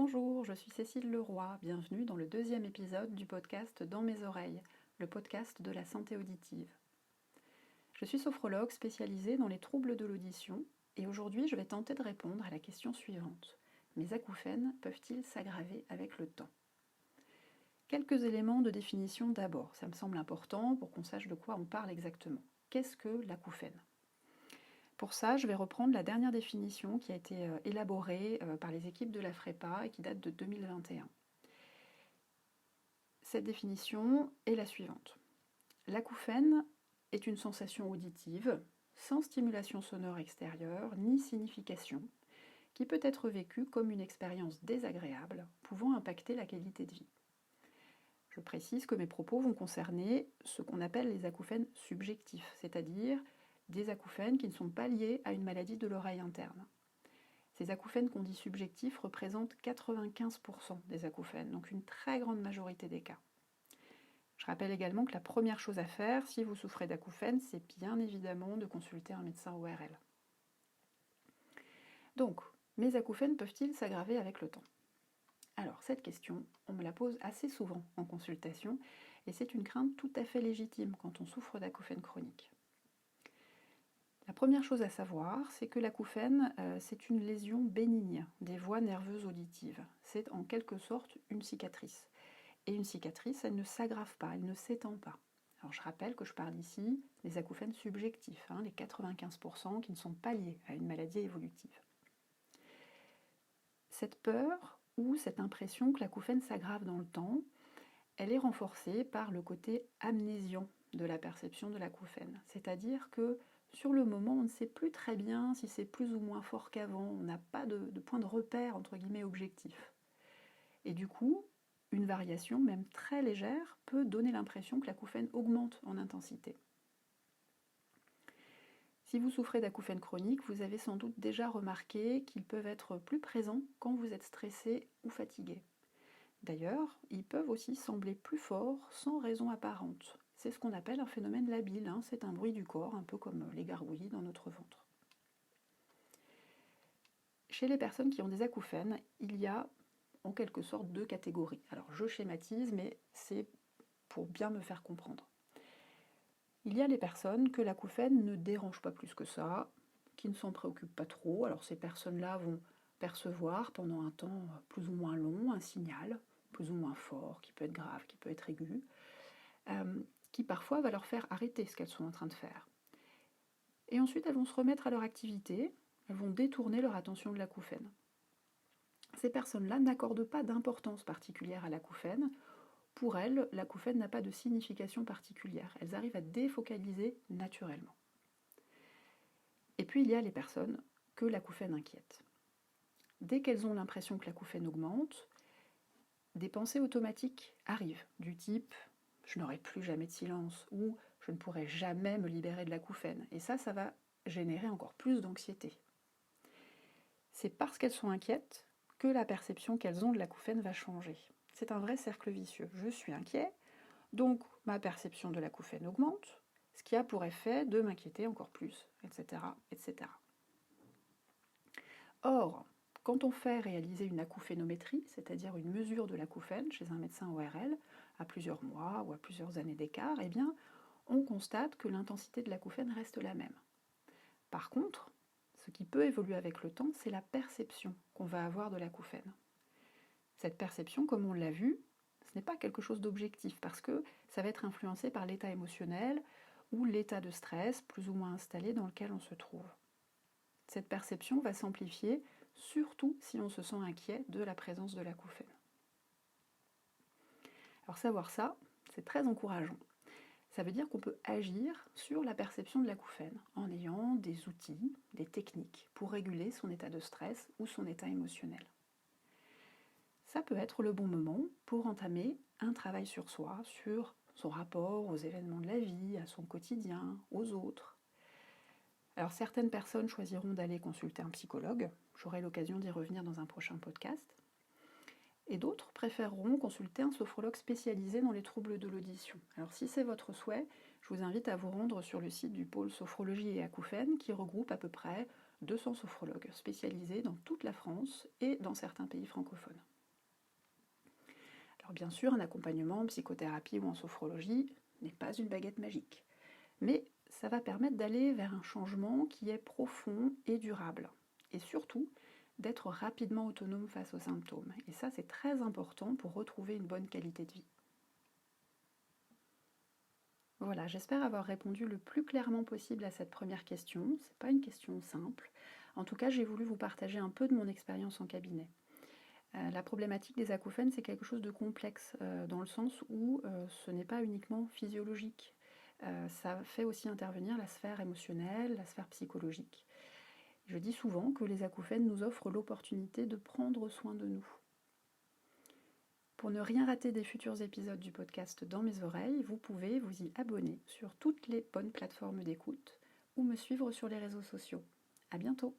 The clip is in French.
Bonjour, je suis Cécile Leroy, bienvenue dans le deuxième épisode du podcast Dans mes oreilles, le podcast de la santé auditive. Je suis sophrologue spécialisée dans les troubles de l'audition et aujourd'hui je vais tenter de répondre à la question suivante. Mes acouphènes peuvent-ils s'aggraver avec le temps ? Quelques éléments de définition d'abord, ça me semble important pour qu'on sache de quoi on parle exactement. Qu'est-ce que l'acouphène ? Pour ça, je vais reprendre la dernière définition qui a été élaborée par les équipes de la FREPA et qui date de 2021. Cette définition est la suivante. L'acouphène est une sensation auditive, sans stimulation sonore extérieure ni signification, qui peut être vécue comme une expérience désagréable, pouvant impacter la qualité de vie. Je précise que mes propos vont concerner ce qu'on appelle les acouphènes subjectifs, c'est-à-dire des acouphènes qui ne sont pas liés à une maladie de l'oreille interne. Ces acouphènes qu'on dit subjectifs représentent 95% des acouphènes, donc une très grande majorité des cas. Je rappelle également que la première chose à faire si vous souffrez d'acouphènes, c'est bien évidemment de consulter un médecin ORL. Donc, mes acouphènes peuvent-ils s'aggraver avec le temps ? Alors, cette question, on me la pose assez souvent en consultation, et c'est une crainte tout à fait légitime quand on souffre d'acouphènes chroniques. La première chose à savoir, c'est que l'acouphène, c'est une lésion bénigne des voies nerveuses auditives. C'est en quelque sorte une cicatrice. Et une cicatrice, elle ne s'aggrave pas, elle ne s'étend pas. Alors je rappelle que je parle ici des acouphènes subjectifs, les 95% qui ne sont pas liés à une maladie évolutive. Cette peur ou cette impression que l'acouphène s'aggrave dans le temps, elle est renforcée par le côté amnésiant de la perception de l'acouphène. C'est-à-dire que sur le moment, on ne sait plus très bien si c'est plus ou moins fort qu'avant, on n'a pas de point de repère, entre guillemets, objectif. Et du coup, une variation, même très légère, peut donner l'impression que l'acouphène augmente en intensité. Si vous souffrez d'acouphènes chroniques, vous avez sans doute déjà remarqué qu'ils peuvent être plus présents quand vous êtes stressé ou fatigué. D'ailleurs, ils peuvent aussi sembler plus forts sans raison apparente. C'est ce qu'on appelle un phénomène labile, c'est un bruit du corps, un peu comme les gargouillis dans notre ventre. Chez les personnes qui ont des acouphènes, il y a en quelque sorte deux catégories. Alors je schématise, mais c'est pour bien me faire comprendre. Il y a les personnes que l'acouphène ne dérange pas plus que ça, qui ne s'en préoccupent pas trop. Alors ces personnes-là vont percevoir pendant un temps plus ou moins long un signal, plus ou moins fort, qui peut être grave, qui peut être aigu, qui parfois va leur faire arrêter ce qu'elles sont en train de faire. Et ensuite, elles vont se remettre à leur activité, elles vont détourner leur attention de l'acouphène. Ces personnes-là n'accordent pas d'importance particulière à l'acouphène. Pour elles, l'acouphène n'a pas de signification particulière. Elles arrivent à défocaliser naturellement. Et puis, il y a les personnes que l'acouphène inquiète. Dès qu'elles ont l'impression que l'acouphène augmente, des pensées automatiques arrivent, du type « je n'aurai plus jamais de silence » ou « je ne pourrai jamais me libérer de l'acouphène ». Et ça va générer encore plus d'anxiété. C'est parce qu'elles sont inquiètes que la perception qu'elles ont de l'acouphène va changer. C'est un vrai cercle vicieux. Je suis inquiet, donc ma perception de l'acouphène augmente, ce qui a pour effet de m'inquiéter encore plus, etc., etc. Or, quand on fait réaliser une acouphénométrie, c'est-à-dire une mesure de l'acouphène chez un médecin ORL, à plusieurs mois ou à plusieurs années d'écart, eh bien, on constate que l'intensité de l'acouphène reste la même. Par contre, ce qui peut évoluer avec le temps, c'est la perception qu'on va avoir de l'acouphène. Cette perception, comme on l'a vu, ce n'est pas quelque chose d'objectif, parce que ça va être influencé par l'état émotionnel ou l'état de stress plus ou moins installé dans lequel on se trouve. Cette perception va s'amplifier, surtout si on se sent inquiet de la présence de l'acouphène. Alors savoir ça, c'est très encourageant. Ça veut dire qu'on peut agir sur la perception de l'acouphène en ayant des outils, des techniques pour réguler son état de stress ou son état émotionnel. Ça peut être le bon moment pour entamer un travail sur soi, sur son rapport aux événements de la vie, à son quotidien, aux autres. Alors certaines personnes choisiront d'aller consulter un psychologue, j'aurai l'occasion d'y revenir dans un prochain podcast, et d'autres préféreront consulter un sophrologue spécialisé dans les troubles de l'audition. Alors si c'est votre souhait, je vous invite à vous rendre sur le site du pôle sophrologie et acouphènes qui regroupe à peu près 200 sophrologues spécialisés dans toute la France et dans certains pays francophones. Alors bien sûr, un accompagnement en psychothérapie ou en sophrologie n'est pas une baguette magique, mais ça va permettre d'aller vers un changement qui est profond et durable. Et surtout, d'être rapidement autonome face aux symptômes. Et ça, c'est très important pour retrouver une bonne qualité de vie. Voilà, j'espère avoir répondu le plus clairement possible à cette première question. C'est pas une question simple. En tout cas, j'ai voulu vous partager un peu de mon expérience en cabinet. La problématique des acouphènes, c'est quelque chose de complexe, dans le sens où ce n'est pas uniquement physiologique. Ça fait aussi intervenir la sphère émotionnelle, la sphère psychologique. Je dis souvent que les acouphènes nous offrent l'opportunité de prendre soin de nous. Pour ne rien rater des futurs épisodes du podcast Dans mes oreilles, vous pouvez vous y abonner sur toutes les bonnes plateformes d'écoute ou me suivre sur les réseaux sociaux. À bientôt!